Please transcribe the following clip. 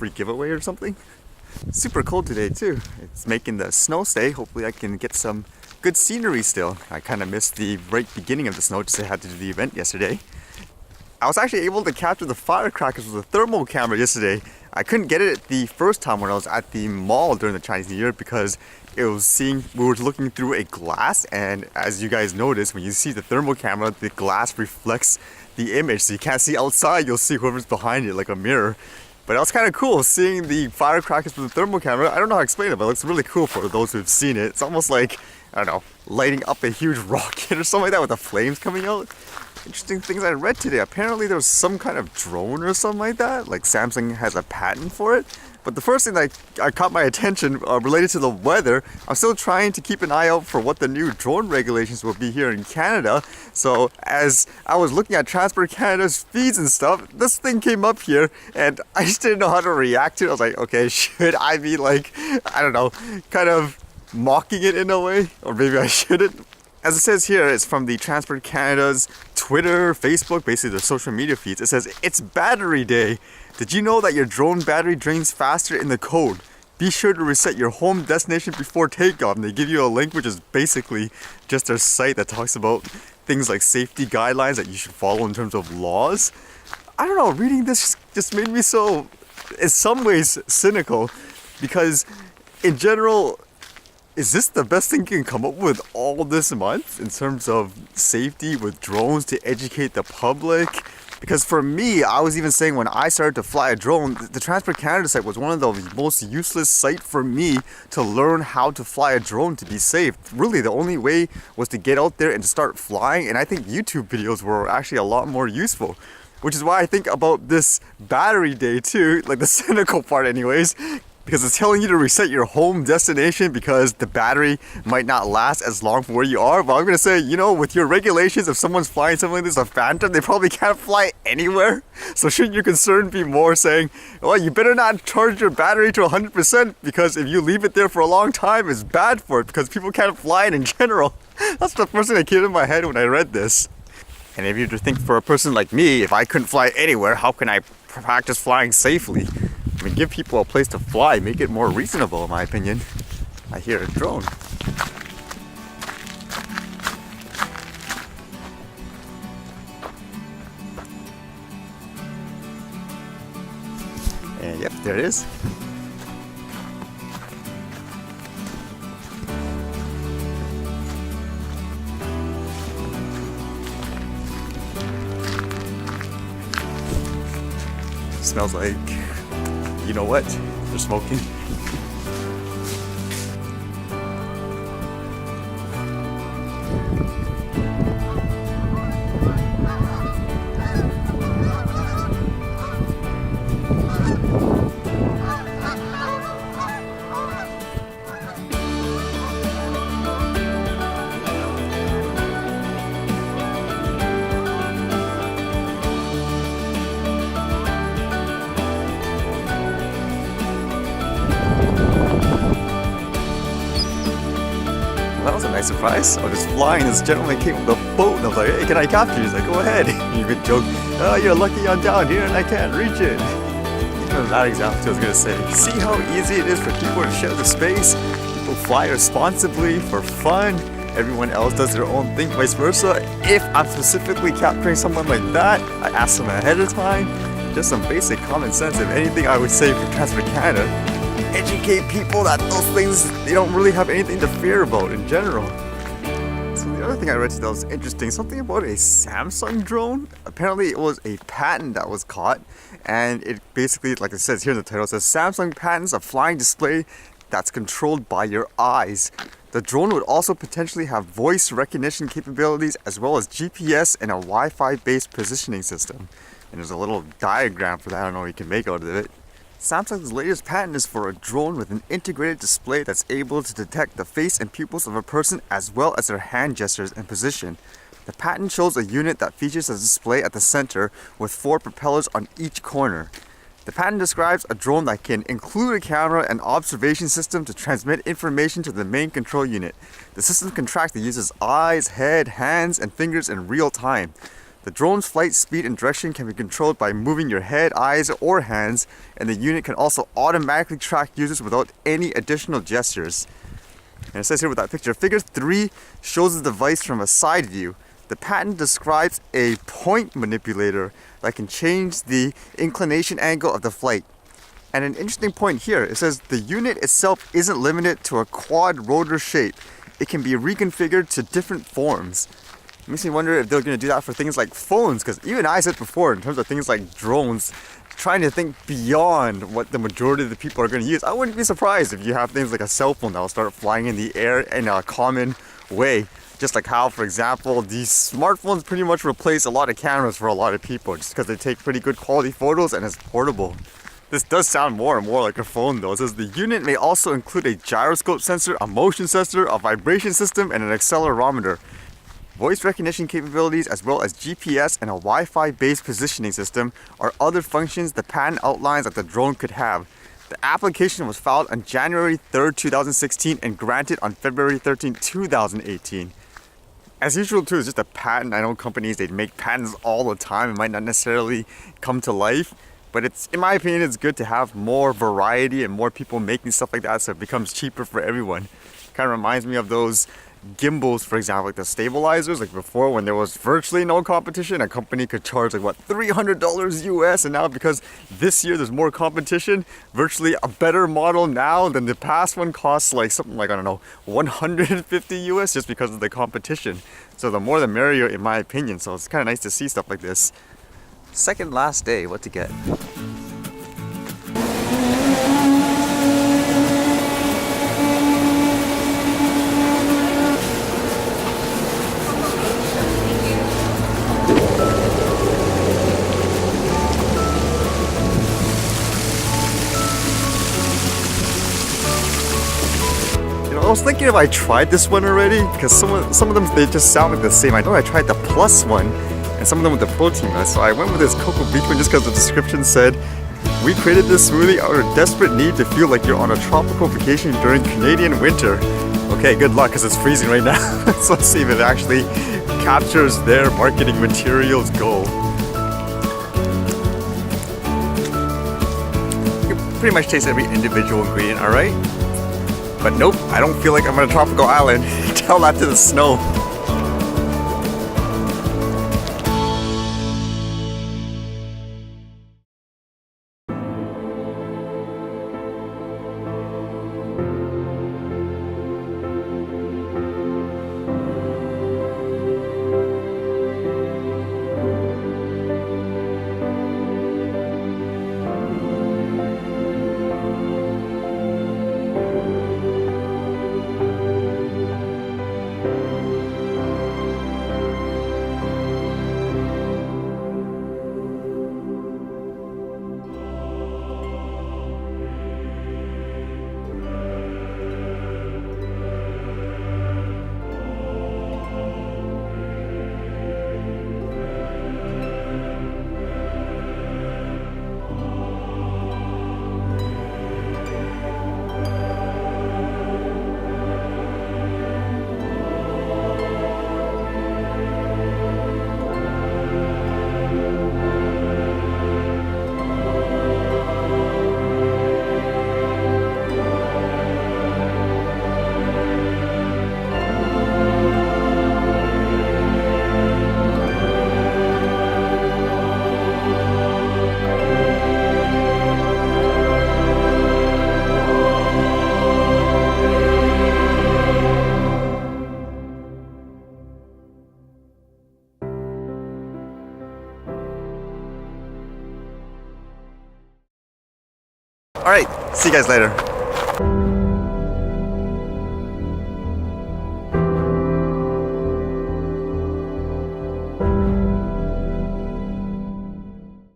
free giveaway or something. Super cold today too. It's making the snow stay. Hopefully I can get some good scenery still. I kind of missed the right beginning of the snow just I had to do the event yesterday. I was actually able to capture the firecrackers with a thermal camera yesterday. I couldn't get it the first time when I was at the mall during the Chinese New Year because we were looking through a glass, and as you guys notice, when you see the thermal camera, the glass reflects the image, so you can't see outside, you'll see whoever's behind it like a mirror. But it was kind of cool seeing the firecrackers with the thermal camera. I don't know how to explain it, but it looks really cool for those who've seen it. It's almost like, I don't know, lighting up a huge rocket or something like that with the flames coming out. Interesting things I read today. Apparently there was some kind of drone or something like that. Like Samsung has a patent for it. But the first thing that caught my attention related to the weather, I'm still trying to keep an eye out for what the new drone regulations will be here in Canada. So as I was looking at Transport Canada's feeds and stuff, this thing came up here and I just didn't know how to react to it. I was like, okay, should I be like, I don't know, kind of mocking it in a way? Or maybe I shouldn't. As it says here, it's from the Transport Canada's Twitter, Facebook, basically their social media feeds. It says, it's battery day. Did you know that your drone battery drains faster in the code? Be sure to reset your home destination before takeoff. And they give you a link, which is basically just their site that talks about things like safety guidelines that you should follow in terms of laws. I don't know, reading this just made me so, in some ways, cynical. Because in general, is this the best thing you can come up with all this month in terms of safety with drones to educate the public? Because for me, I was even saying when I started to fly a drone, the Transport Canada site was one of the most useless sites for me to learn how to fly a drone to be safe. Really, the only way was to get out there and to start flying, and I think YouTube videos were actually a lot more useful. Which is why I think about this battery day too, like the cynical part anyways, because it's telling you to reset your home destination because the battery might not last as long from where you are. But I'm going to say, you know, with your regulations, if someone's flying something like this, a Phantom, they probably can't fly anywhere. So shouldn't your concern be more saying, well, you better not charge your battery to 100% because if you leave it there for a long time, it's bad for it because people can't fly it in general. That's the first thing that came in my head when I read this. And if you think for a person like me, if I couldn't fly anywhere, how can I practice flying safely? I mean, give people a place to fly, make it more reasonable in my opinion. I hear a drone. And yep, there it is. Smells like, you know what? They're smoking. That was a nice surprise. I was just flying, this gentleman came with a boat, and I was like, hey, can I capture you? He's like, go ahead. You could joke, oh, you're lucky I'm down here and I can't reach it. Even that example, I was going to say, see how easy it is for people to share the space? People fly responsibly for fun. Everyone else does their own thing, vice versa. If I'm specifically capturing someone like that, I ask them ahead of time. Just some basic common sense. If anything, I would say for Transport Canada, educate people that those things, they don't really have anything to fear about in general. So the other thing I read today was interesting, something about a Samsung drone. Apparently it was a patent that was caught, and it basically, like it says here in the title, it says Samsung patents a flying display that's controlled by your eyes. The drone would also potentially have voice recognition capabilities as well as GPS and a Wi-Fi based positioning system. And there's a little diagram for that, I don't know what you can make out of it. Samsung's latest patent is for a drone with an integrated display that's able to detect the face and pupils of a person as well as their hand gestures and position. The patent shows a unit that features a display at the center with 4 propellers on each corner. The patent describes a drone that can include a camera and observation system to transmit information to the main control unit. The system can track the user's eyes, head, hands, and fingers in real time. The drone's flight speed and direction can be controlled by moving your head, eyes, or hands, and the unit can also automatically track users without any additional gestures. And it says here with that picture, figure 3 shows the device from a side view. The patent describes a point manipulator that can change the inclination angle of the flight. And an interesting point here, it says the unit itself isn't limited to a quad rotor shape. It can be reconfigured to different forms. It makes me wonder if they're going to do that for things like phones, because even I said before, in terms of things like drones, trying to think beyond what the majority of the people are going to use. I wouldn't be surprised if you have things like a cell phone that will start flying in the air in a common way. Just like how, for example, these smartphones pretty much replace a lot of cameras for a lot of people just because they take pretty good quality photos and it's portable. This does sound more and more like a phone though. It says the unit may also include a gyroscope sensor, a motion sensor, a vibration system, and an accelerometer. Voice recognition capabilities as well as GPS and a Wi-Fi based positioning system are other functions the patent outlines that the drone could have. The application was filed on January 3rd, 2016 and granted on February 13, 2018. As usual too, it's just a patent. I know companies, they make patents all the time. It might not necessarily come to life, but it's, in my opinion, it's good to have more variety and more people making stuff like that so it becomes cheaper for everyone. Kind of reminds me of those gimbals, for example, like the stabilizers. Like before, when there was virtually no competition, a company could charge like what, $300 US, and now because this year there's more competition, virtually a better model now than the past one costs like something like, I don't know, 150 US just because of the competition. So the more the merrier in my opinion, so it's kind of nice to see stuff like this. Second last day, what to get? I was thinking if I tried this one already, because some of them, they just sound like the same. I know I tried the Plus one, and some of them with the protein one. So I went with this Cocoa Beach one just because the description said, we created this smoothie out of desperate need to feel like you're on a tropical vacation during Canadian winter. Okay, good luck because it's freezing right now. So let's see if it actually captures their marketing material's goal. You can pretty much taste every individual ingredient, alright? But nope, I don't feel like I'm on a tropical island. Tell that to the snow. Alright, see you guys later.